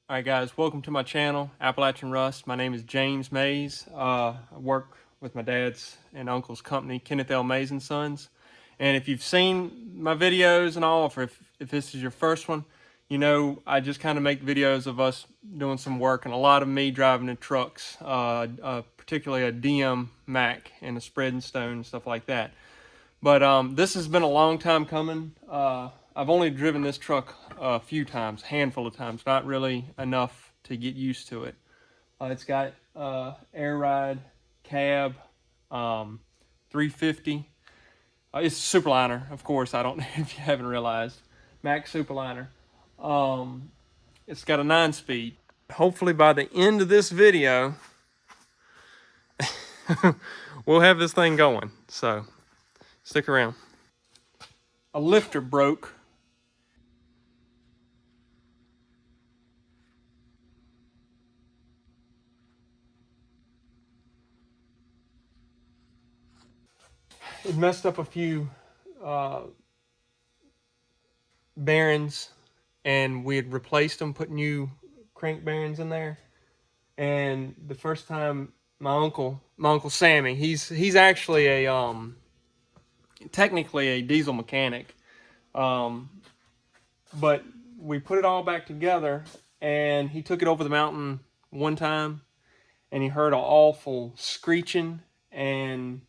All right, guys, welcome to my channel, Appalachian Rust. My name is James Mays. I work with my dad's and uncle's company, Kenneth L. Mays and Sons. And if you've seen my videos and all, if this is your first one, you know I just kind of make videos of us doing some work and a lot of me driving in trucks, particularly a DM Mack and a spread and stone and stuff like that. But this has been a long time coming. I've only driven this truck a few times, handful of times, not really enough to get used to it. It's got air ride, cab, 350. It's a Superliner, of course. I don't know if you haven't realized. Mack Superliner. It's got a 9-speed. Hopefully by the end of this video, we'll have this thing going. So stick around. A lifter broke. It messed up a few bearings, and we had replaced them, put new crank bearings in there. And the first time, my uncle Sammy, he's actually a technically a diesel mechanic, but we put it all back together, and he took it over the mountain one time, and he heard an awful screeching and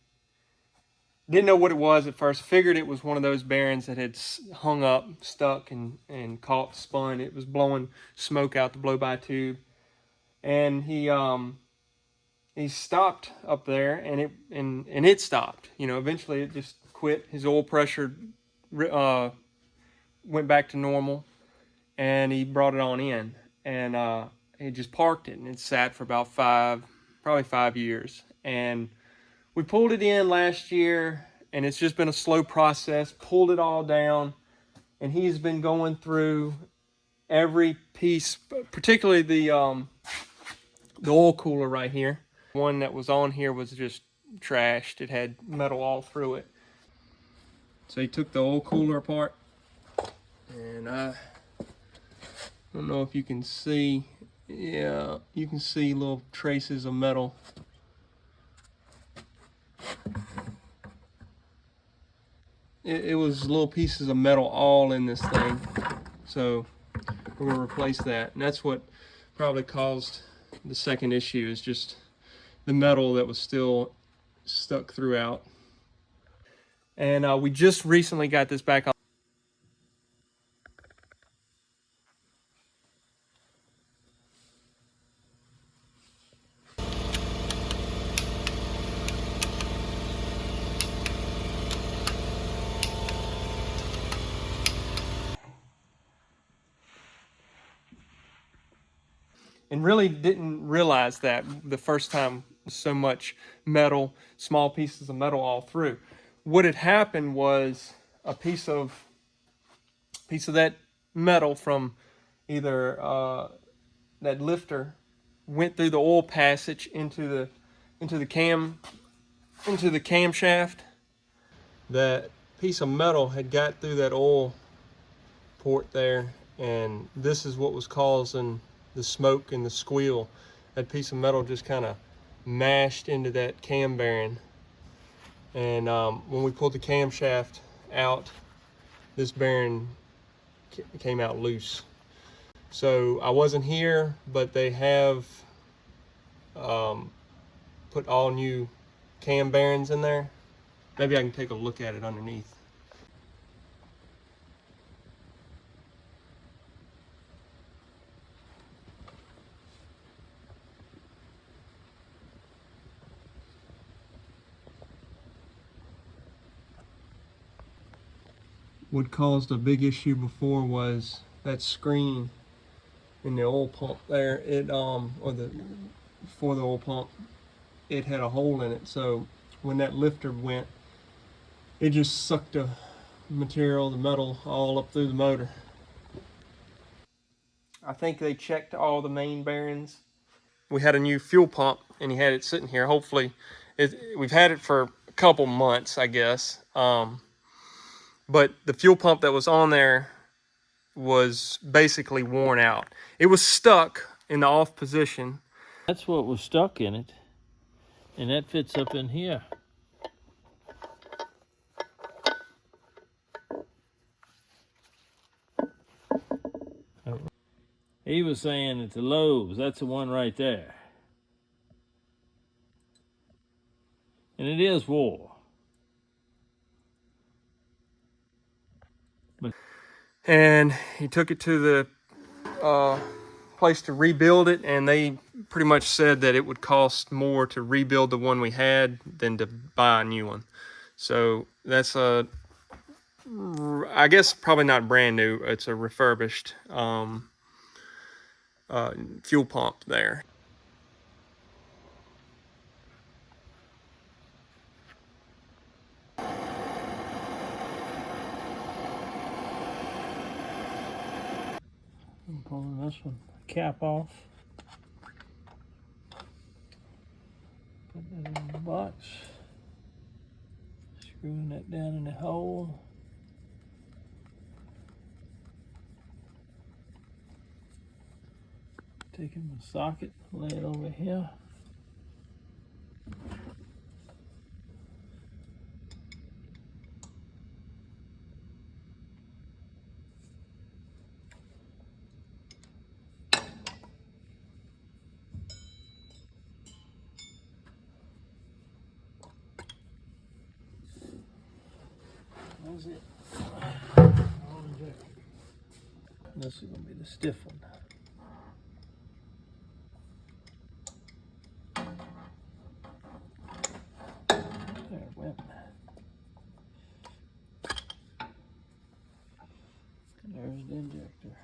didn't know what it was at first. Figured it was one of those bearings that had hung up, stuck, and caught, spun. It was blowing smoke out the blow-by tube, and he stopped up there, and it stopped. You know, eventually it just quit. His oil pressure went back to normal, and he brought it on in, and he just parked it, and it sat for about probably 5 years, and we pulled it in last year, and it's just been a slow process. Pulled it all down, and he's been going through every piece, particularly the oil cooler right here. One that was on here was just trashed. It had metal all through it. So he took the oil cooler apart, and I don't know if you can see. Yeah, you can see little traces of metal. It was little pieces of metal all in this thing, so we're going to replace that. And that's what probably caused the second issue, is just the metal that was still stuck throughout. And we just recently got this back on. And really didn't realize that the first time, so much metal, small pieces of metal all through. What had happened was a piece of that metal from either that lifter went through the oil passage into the camshaft. That piece of metal had got through that oil port there, and this is what was causing the smoke and the squeal. That piece of metal just kind of mashed into that cam bearing, and when we pulled the camshaft out, this bearing came out loose. So I wasn't here, but they have put all new cam bearings in there. Maybe I can take a look at it underneath. What caused a big issue before was that screen in the oil pump there. It for the oil pump, it had a hole in it. So when that lifter went, it just sucked the material, the metal, all up through the motor. I think they checked all the main bearings. We had a new fuel pump, and he had it sitting here. Hopefully, we've had it for a couple months, I guess. But the fuel pump that was on there was basically worn out. It was stuck in the off position. That's what was stuck in it. And that fits up in here. He was saying that the lobes, that's the one right there. And it is wore. And he took it to the place to rebuild it, and they pretty much said that it would cost more to rebuild the one we had than to buy a new one. So that's I guess probably not brand new. It's a refurbished fuel pump there. I'm pulling this one cap off. Put that in the box. Screwing that down in the hole. Taking the socket, lay it over here. That's it. This is going to be the stiff one. There it went. And there's the injector.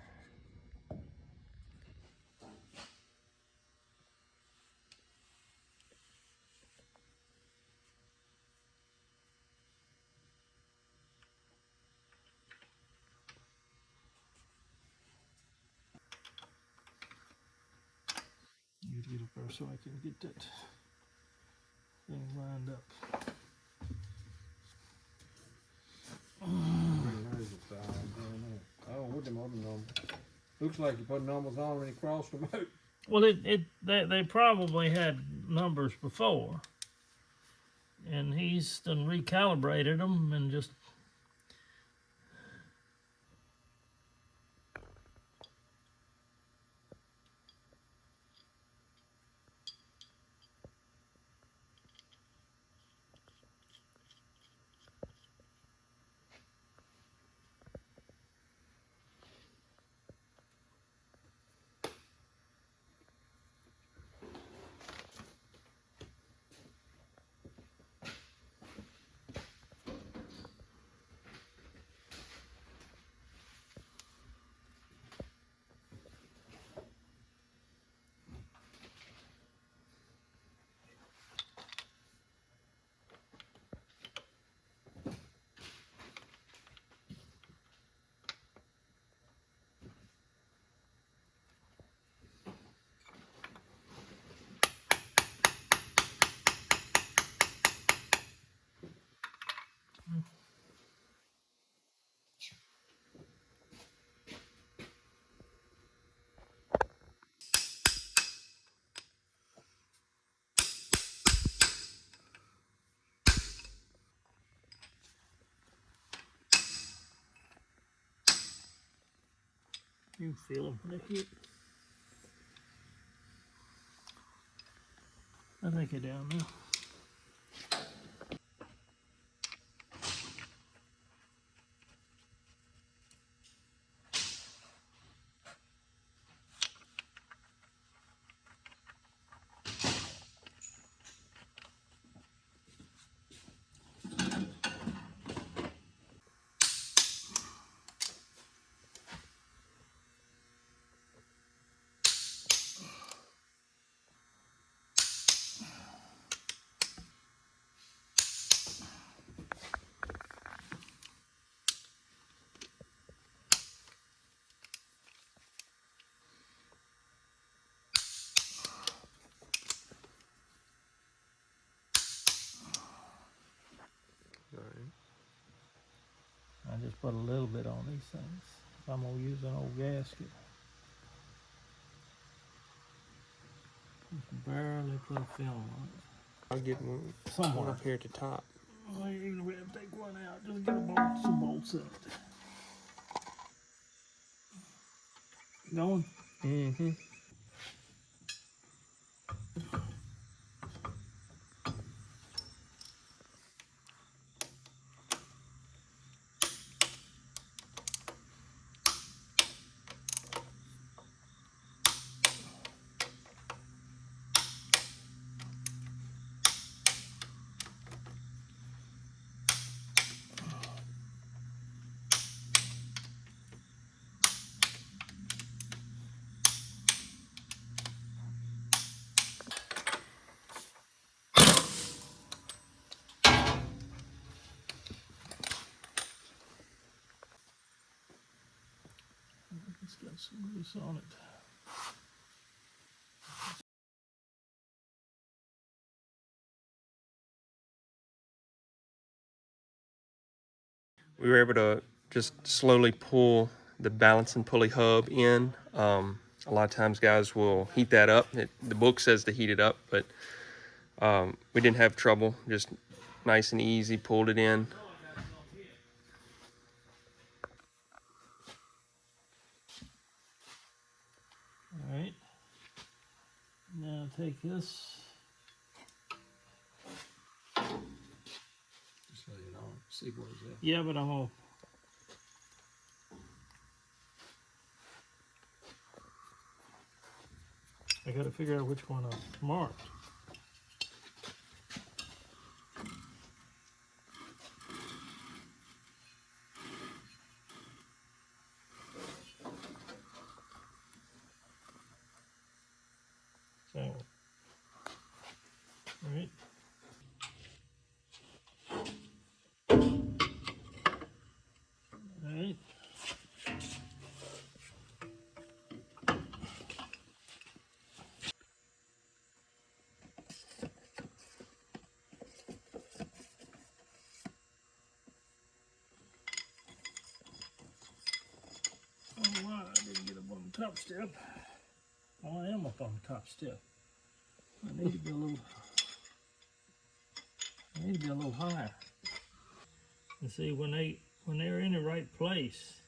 You get up there so I can get that thing lined up. Oh, with them other numbers. Looks like you put numbers on when you crossed them out. Well, they probably had numbers before, and he's done recalibrated them and just. You feel them when they hit. I think they're down now. I just put a little bit on these things. I'm gonna use an old gasket. Just barely put a film on it. I'll get one Somewhere. up here at the top. Well, you're gonna have to take one out. Just get a bolt, some bolts in it. Going? Mm-hmm. It's got some grease on it. We were able to just slowly pull the balancing pulley hub in. A lot of times guys will heat that up. The book says to heat it up, but we didn't have trouble. Just nice and easy, pulled it in. All right. Now take this. Just lay it on. See where it's at. Yeah, but I'm gonna. I gotta figure out which one I marked. So, all right. All right. I don't know why I didn't get up on the top step. Well, I am up on the top step. I need to be a little. I need to be a little higher. And see, when they're in the right place,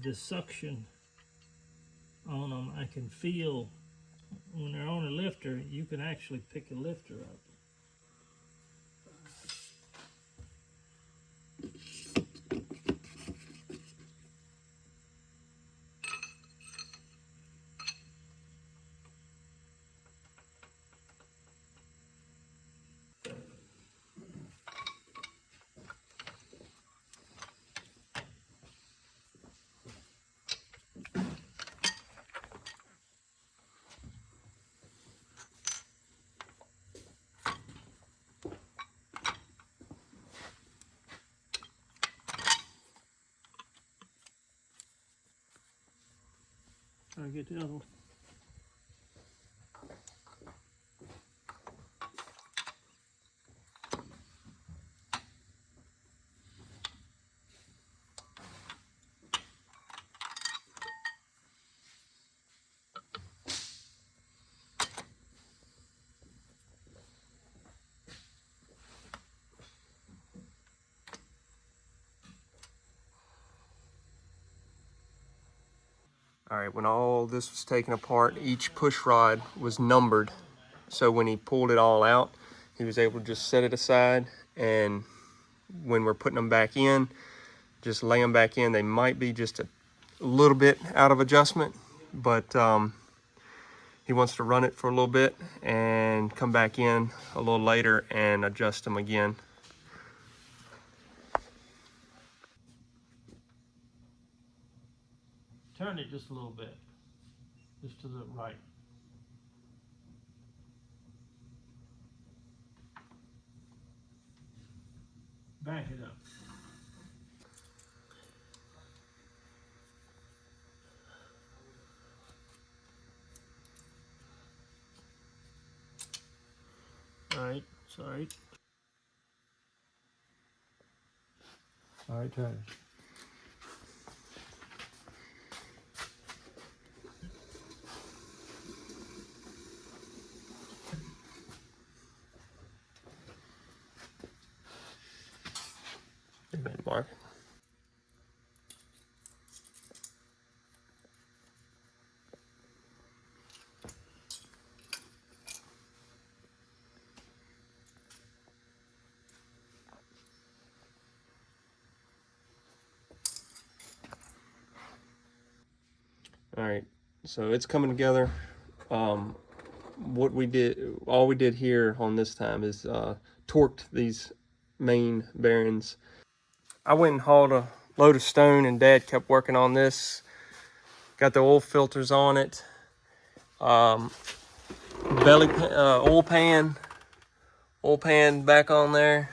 the suction on them, I can feel when they're on a lifter. You can actually pick a lifter up. Try to get the other one. All right, when all this was taken apart, each push rod was numbered. So when he pulled it all out, he was able to just set it aside. And when we're putting them back in, just lay them back in. They might be just a little bit out of adjustment, but he wants to run it for a little bit and come back in a little later and adjust them again. Turn it just a little bit, just to the right. Back it up. All right. Sorry. All right, turn it. All right, so it's coming together. What we did, all we did here on this time is torqued these main bearings. I went and hauled a load of stone, and Dad kept working on this. Got the oil filters on it. Oil pan back on there.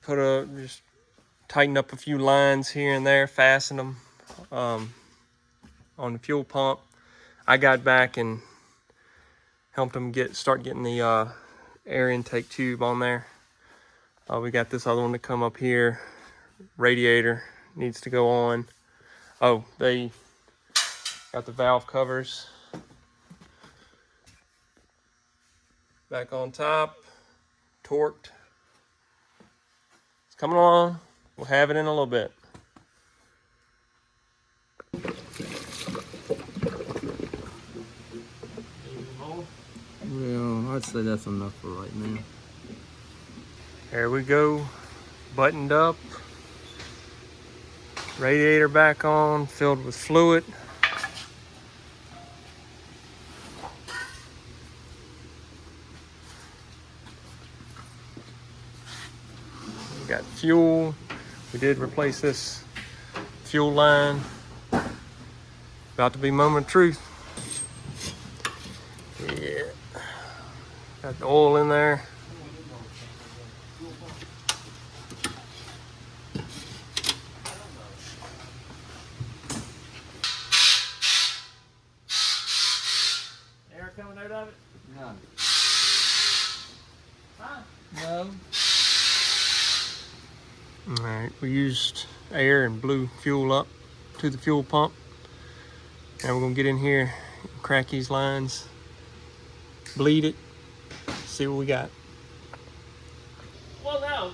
Just tighten up a few lines here and there, fasten them on the fuel pump. I got back and helped them start getting the air intake tube on there. We got this other one to come up here. Radiator needs to go on. Oh, they got the valve covers back on top, torqued. It's coming along. We'll have it in a little bit. Well, I'd say that's enough for right now. There we go, buttoned up. Radiator back on, filled with fluid. We got fuel. We did replace this fuel line. About to be moment of truth. Yeah. Got the oil in there. Air coming out of it? No. Huh? No. All right, we used air and blew fuel up to the fuel pump. Now we're gonna get in here, crack these lines, bleed it, see what we got. Well, no,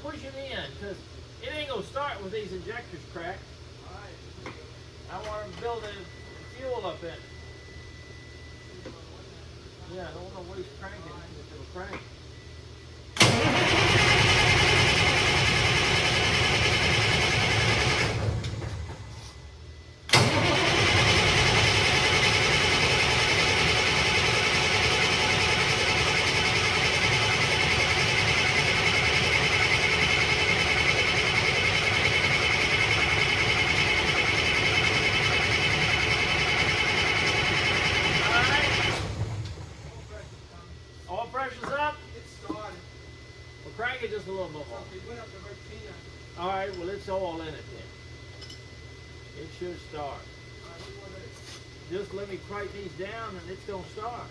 push it in, because it ain't going to start with these injectors cracked. I want to build the fuel up in it. Yeah, I don't want to waste cranking if it'll crank. All pressure's up? It started. Well, crank it just a little bit more. It went up to about 10. All right, well, it's all in it then. It should start. Just let me crank these down and it's going to start.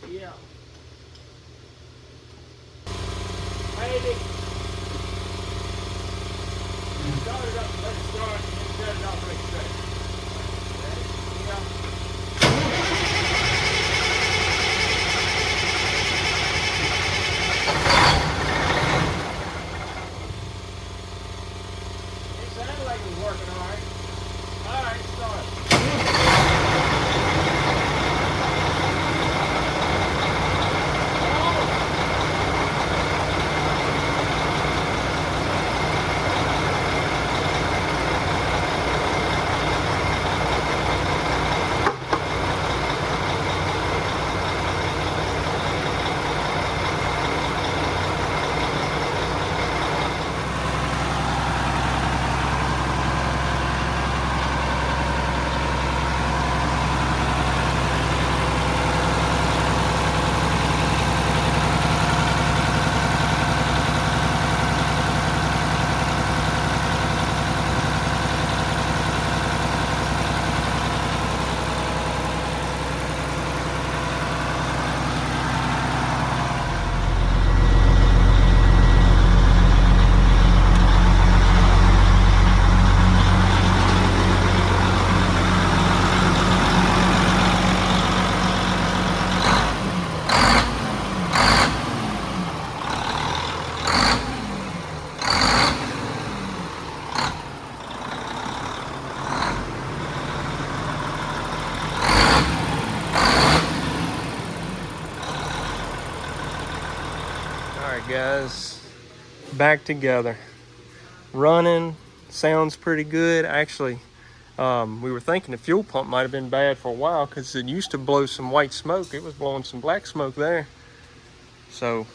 Yeah. Ready? Start it up, let it start, and then set it off right straight. Ready? Yeah. It sounded like it was working all right. All right, start. All right, guys, back together, running, sounds pretty good. Actually, we were thinking the fuel pump might have been bad for a while because it used to blow some white smoke. It was blowing some black smoke there. So